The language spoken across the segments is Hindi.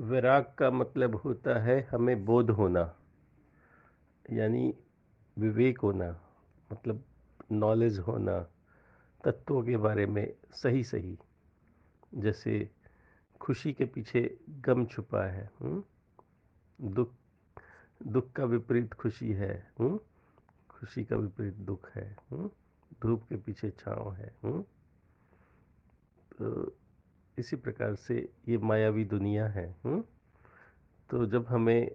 वैराग का मतलब होता है हमें बोध होना, यानी विवेक होना, मतलब नॉलेज होना, तत्वों के बारे में सही सही। जैसे खुशी के पीछे गम छुपा है, दुख दुख का विपरीत खुशी है, खुशी का विपरीत दुख है, धूप के पीछे छाँव है। तो इसी प्रकार से ये मायावी दुनिया है। तो जब हमें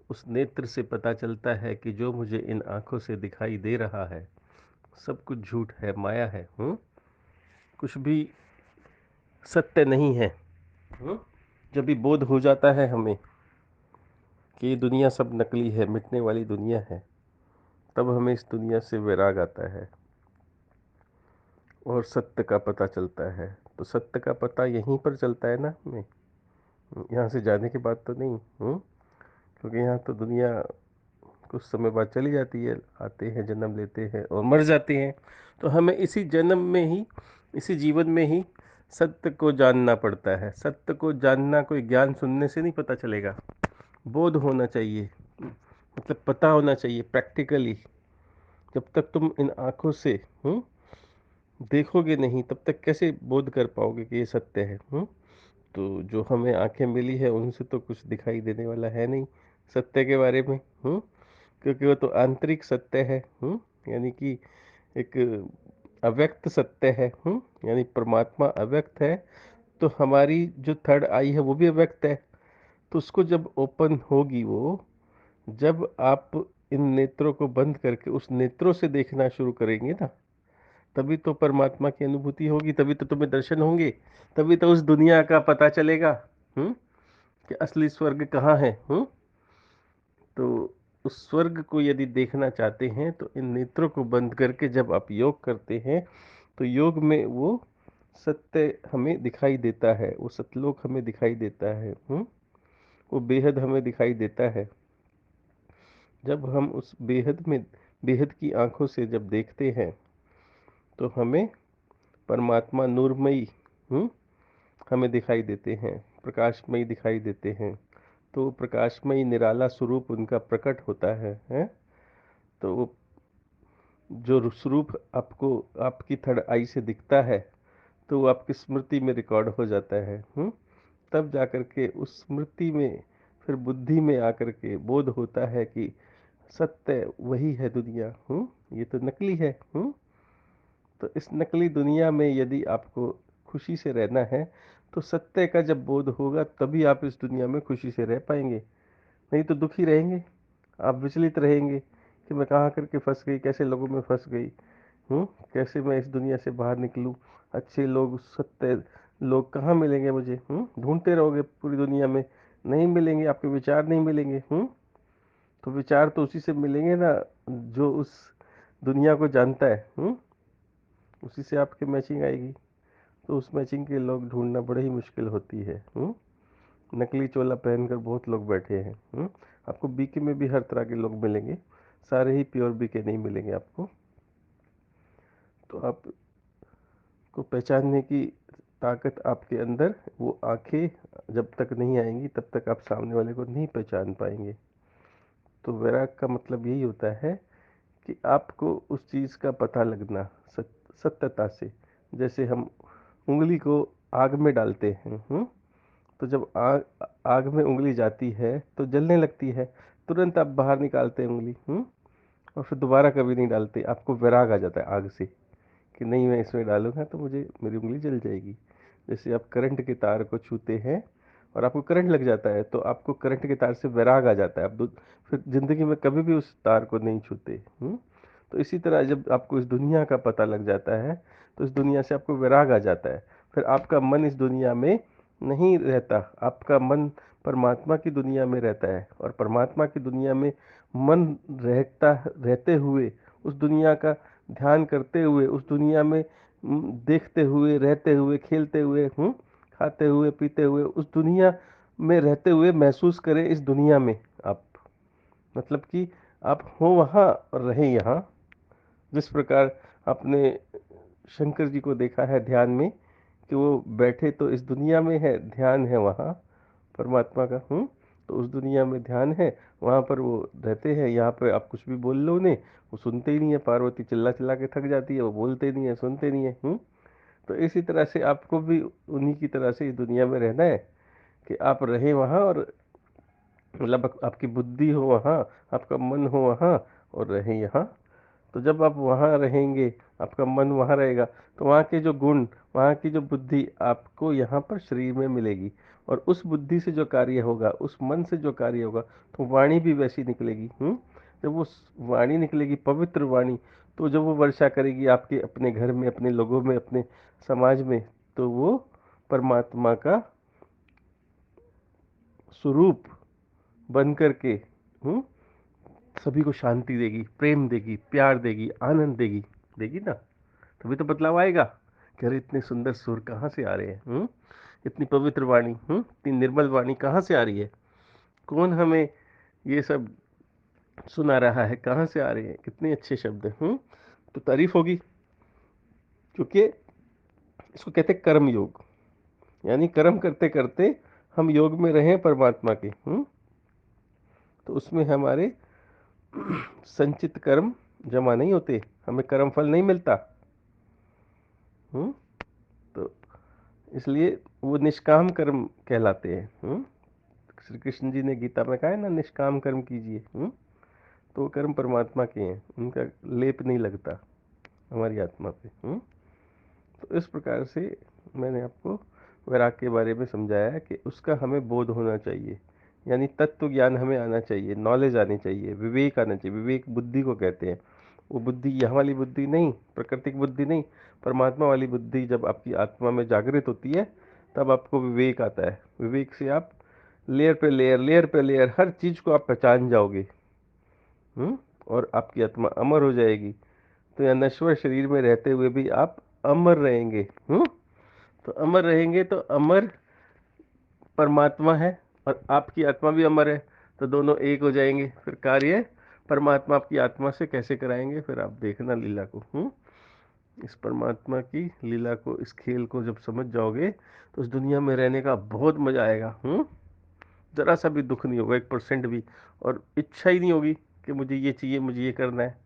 उस नेत्र से पता चलता है कि जो मुझे इन आँखों से दिखाई दे रहा है सब कुछ झूठ है, माया है, कुछ भी सत्य नहीं है। हम्म? जब भी बोध हो जाता है हमें कि ये दुनिया सब नकली है, मिटने वाली दुनिया है, तब हमें इस दुनिया से वैराग आता है और सत्य का पता चलता है। तो सत्य का पता यहीं पर चलता है ना हमें, यहाँ से जाने के बाद तो नहीं। क्योंकि यहाँ तो दुनिया कुछ समय बाद चली जाती है, आते हैं, जन्म लेते हैं और मर जाते हैं। तो हमें इसी जन्म में ही, इसी जीवन में ही सत्य को जानना पड़ता है। सत्य को जानना कोई ज्ञान सुनने से नहीं पता चलेगा, बोध होना चाहिए, मतलब पता होना चाहिए प्रैक्टिकली। जब तक तुम इन आँखों से देखोगे नहीं तब तक कैसे बोध कर पाओगे कि ये सत्य है। तो जो हमें आंखें मिली है उनसे तो कुछ दिखाई देने वाला है नहीं सत्य के बारे में। क्योंकि वो तो आंतरिक सत्य है, यानी कि एक अव्यक्त सत्य है। यानी परमात्मा अव्यक्त है, तो हमारी जो थर्ड आई है वो भी अव्यक्त है। तो उसको जब ओपन होगी वो, जब आप इन नेत्रों को बंद करके उस नेत्रों से देखना शुरू करेंगे ना, तभी तो परमात्मा की अनुभूति होगी, तभी तो तुम्हें दर्शन होंगे, तभी तो उस दुनिया का पता चलेगा हम्म कि असली स्वर्ग कहाँ है। तो उस स्वर्ग को यदि देखना चाहते हैं तो इन नेत्रों को बंद करके जब आप योग करते हैं तो योग में वो सत्य हमें दिखाई देता है, वो सतलोक हमें दिखाई देता है। वो बेहद हमें दिखाई देता है। जब हम उस बेहद में, बेहद की आंखों से जब देखते हैं तो हमें परमात्मा नूरमयी हमें दिखाई देते हैं, प्रकाशमयी दिखाई देते हैं। तो प्रकाशमयी निराला स्वरूप उनका प्रकट होता है? तो वो जो स्वरूप आपको आपकी थर्ड आई से दिखता है तो वो आपकी स्मृति में रिकॉर्ड हो जाता है। तब जाकर के उस स्मृति में, फिर बुद्धि में आकर के बोध होता है कि सत्य वही है दुनिया, ये तो नकली है। तो इस नकली दुनिया में यदि आपको खुशी से रहना है तो सत्य का जब बोध होगा तभी आप इस दुनिया में खुशी से रह पाएंगे। नहीं तो दुखी रहेंगे, आप विचलित रहेंगे कि मैं कहाँ करके फंस गई, कैसे लोगों में फंस गई, कैसे मैं इस दुनिया से बाहर निकलूं, अच्छे लोग, सत्य लोग कहाँ मिलेंगे मुझे। ढूंढते रहोगे पूरी दुनिया में, नहीं मिलेंगे, आपके विचार नहीं मिलेंगे। तो विचार तो उसी से मिलेंगे ना जो उस दुनिया को जानता है। उसी से आपकी मैचिंग आएगी। तो उस मैचिंग के लोग ढूंढना बड़ा ही मुश्किल होती है। नकली चोला पहनकर बहुत लोग बैठे हैं। आपको बीके में भी हर तरह के लोग मिलेंगे, सारे ही प्योर बीके नहीं मिलेंगे आपको। तो आपको पहचानने की ताकत आपके अंदर, वो आंखें जब तक नहीं आएंगी तब तक आप सामने वाले को नहीं पहचान पाएंगे। तो वैराग का मतलब यही होता है कि आपको उस चीज़ का पता लगना सत्यता से। जैसे हम उंगली को आग में डालते हैं, तो जब आग आग में उंगली जाती है तो जलने लगती है, तुरंत आप बाहर निकालते हैं उंगली, और फिर दोबारा कभी नहीं डालते। आपको वैराग आ जाता है आग से कि नहीं, मैं इसमें डालूंगा तो मुझे मेरी उंगली जल जाएगी। जैसे आप करंट के तार को छूते हैं और आपको करंट लग जाता है तो आपको करंट के तार से वैराग आ जाता है, आप फिर जिंदगी में कभी भी उस तार को नहीं छूते। तो इसी तरह जब आपको इस दुनिया का पता लग जाता है तो इस दुनिया से आपको वैराग आ जाता है। फिर आपका मन इस दुनिया में नहीं रहता, आपका मन परमात्मा की दुनिया में रहता है। और परमात्मा की दुनिया में मन रहता, रहते हुए उस दुनिया का ध्यान करते हुए, उस दुनिया में देखते हुए, रहते हुए, खेलते हुए, खाते हुए, पीते हुए, उस दुनिया में रहते हुए महसूस करें इस दुनिया में आप, मतलब कि आप हो वहाँ और रहें यहाँ। जिस प्रकार आपने शंकर जी को देखा है ध्यान में कि वो बैठे तो इस दुनिया में है, ध्यान है वहाँ, परमात्मा का। तो उस दुनिया में ध्यान है, वहाँ पर वो रहते हैं। यहाँ पे आप कुछ भी बोल लो उन्हें, वो सुनते ही नहीं है। पार्वती चिल्ला चिल्ला के थक जाती है, वो बोलते नहीं है, सुनते नहीं है। तो इसी तरह से आपको भी उन्हीं की तरह से इस दुनिया में रहना है कि आप रहें वहाँ, और मतलब आपकी बुद्धि हो वहाँ, आपका मन हो वहाँ, और रहें यहाँ। तो जब आप वहाँ रहेंगे, आपका मन वहाँ रहेगा, तो वहाँ के जो गुण, वहाँ की जो बुद्धि आपको यहाँ पर शरीर में मिलेगी। और उस बुद्धि से जो कार्य होगा, उस मन से जो कार्य होगा, तो वाणी भी वैसी निकलेगी। जब वो वाणी निकलेगी, पवित्र वाणी, तो जब वो वर्षा करेगी आपके अपने घर में, अपने लोगों में, अपने समाज में, तो वो परमात्मा का स्वरूप बन करके सभी को शांति देगी, प्रेम देगी, प्यार देगी, आनंद देगी। देगी ना, तभी तो बदलाव आएगा कि अरे इतने सुंदर सुर कहाँ से आ रहे हैं। इतनी पवित्र वाणी, इतनी निर्मल वाणी कहाँ से आ रही है? कौन हमें ये सब सुना रहा है? कहाँ से आ रहे हैं? कितने अच्छे शब्द हैं। तो तारीफ होगी, क्योंकि इसको कहते हैं कर्म योग। यानी कर्म करते करते हम योग में रहें परमात्मा के। तो उसमें हमारे संचित कर्म जमा नहीं होते, हमें कर्म फल नहीं मिलता। हम्म तो इसलिए वो निष्काम कर्म कहलाते हैं। श्री कृष्ण जी ने गीता में कहा है ना, निष्काम कर्म कीजिए। तो वो कर्म परमात्मा के हैं, उनका लेप नहीं लगता हमारी आत्मा पे। तो इस प्रकार से मैंने आपको वैराग के बारे में समझाया है कि उसका हमें बोध होना चाहिए, यानी तत्व ज्ञान हमें आना चाहिए, नॉलेज आनी चाहिए, विवेक आना चाहिए। विवेक बुद्धि को कहते हैं। वो बुद्धि यहाँ वाली बुद्धि नहीं, प्राकृतिक बुद्धि नहीं, परमात्मा वाली बुद्धि जब आपकी आत्मा में जागृत होती है, तब आपको विवेक आता है। विवेक से आप लेयर पे लेयर, लेयर पे लेयर, हर चीज को आप पहचान जाओगे। और आपकी आत्मा अमर हो जाएगी। तो यह नश्वर शरीर में रहते हुए भी आप अमर रहेंगे। तो अमर रहेंगे तो अमर परमात्मा है, और आपकी आत्मा भी अमर है, तो दोनों एक हो जाएंगे। फिर कार्य परमात्मा आपकी आत्मा से कैसे कराएंगे, फिर आप देखना लीला को। इस परमात्मा की लीला को, इस खेल को जब समझ जाओगे, तो उस दुनिया में रहने का बहुत मजा आएगा। जरा सा भी दुख नहीं होगा, 1% भी। और इच्छा ही नहीं होगी कि मुझे ये चाहिए, मुझे ये करना है।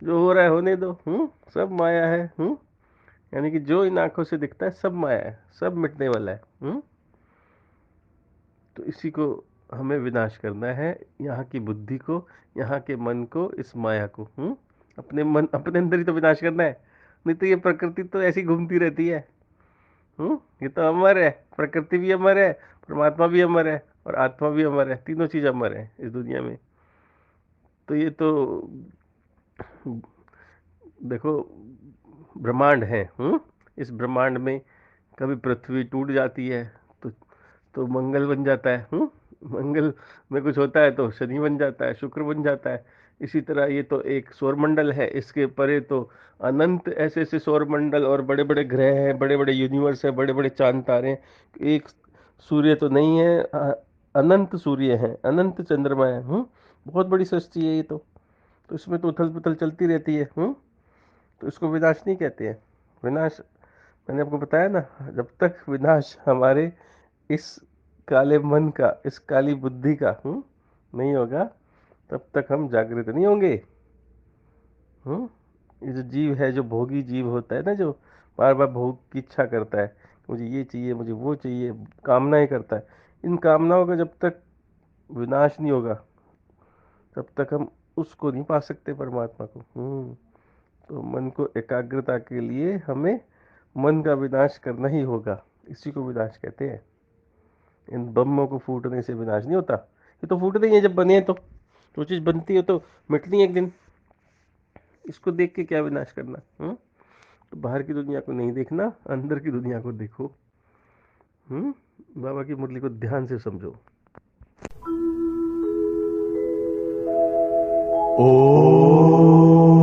जो हो रहा है होने दो। सब माया है। यानी कि जो इन आंखों से दिखता है सब माया है, सब मिटने वाला है। तो इसी को हमें विनाश करना है, यहाँ की बुद्धि को, यहाँ के मन को, इस माया को। अपने मन, अपने अंदर ही तो विनाश करना है। नहीं तो ये प्रकृति तो ऐसी घूमती रहती है। ये तो अमर है, प्रकृति भी अमर है, परमात्मा भी अमर है, और आत्मा भी अमर है। तीनों चीज अमर है इस दुनिया में। तो ये तो देखो, ब्रह्मांड है। इस ब्रह्मांड में कभी पृथ्वी टूट जाती है, तो मंगल बन जाता है। मंगल में कुछ होता है तो शनि बन जाता है, शुक्र बन जाता है। इसी तरह ये तो एक सौरमंडल है, इसके परे तो अनंत ऐसे ऐसे सौरमंडल और बड़े बड़े ग्रह हैं, बड़े बड़े यूनिवर्स है, बड़े बड़े चांद तारे हैं। एक सूर्य तो नहीं है, अनंत सूर्य हैं, अनंत चंद्रमा है। बहुत बड़ी सृष्टि है ये तो इसमें तो उथल पुथल चलती रहती है। तो इसको विनाश नहीं कहते हैं। विनाश, मैंने आपको बताया ना, जब तक विनाश हमारे इस काले मन का, इस काली बुद्धि का नहीं होगा, तब तक हम जागृत नहीं होंगे। ये जो जीव है, जो भोगी जीव होता है ना, जो बार बार भोग की इच्छा करता है, मुझे ये चाहिए, मुझे वो चाहिए, कामनाएं करता है, इन कामनाओं का जब तक विनाश नहीं होगा, तब तक हम उसको नहीं पा सकते, परमात्मा को। तो मन को एकाग्रता के लिए हमें मन का विनाश करना ही होगा। इसी को विनाश कहते हैं। इन बमों को फूटने से विनाश नहीं होता। ये तो फूटते ही हैं जब बने हैं, तो जो चीज बनती है तो मिटनी है एक दिन। इसको देख के क्या विनाश करना। तो बाहर की दुनिया को नहीं देखना, अंदर की दुनिया को देखो। बाबा की मुरली को ध्यान से समझो। ओ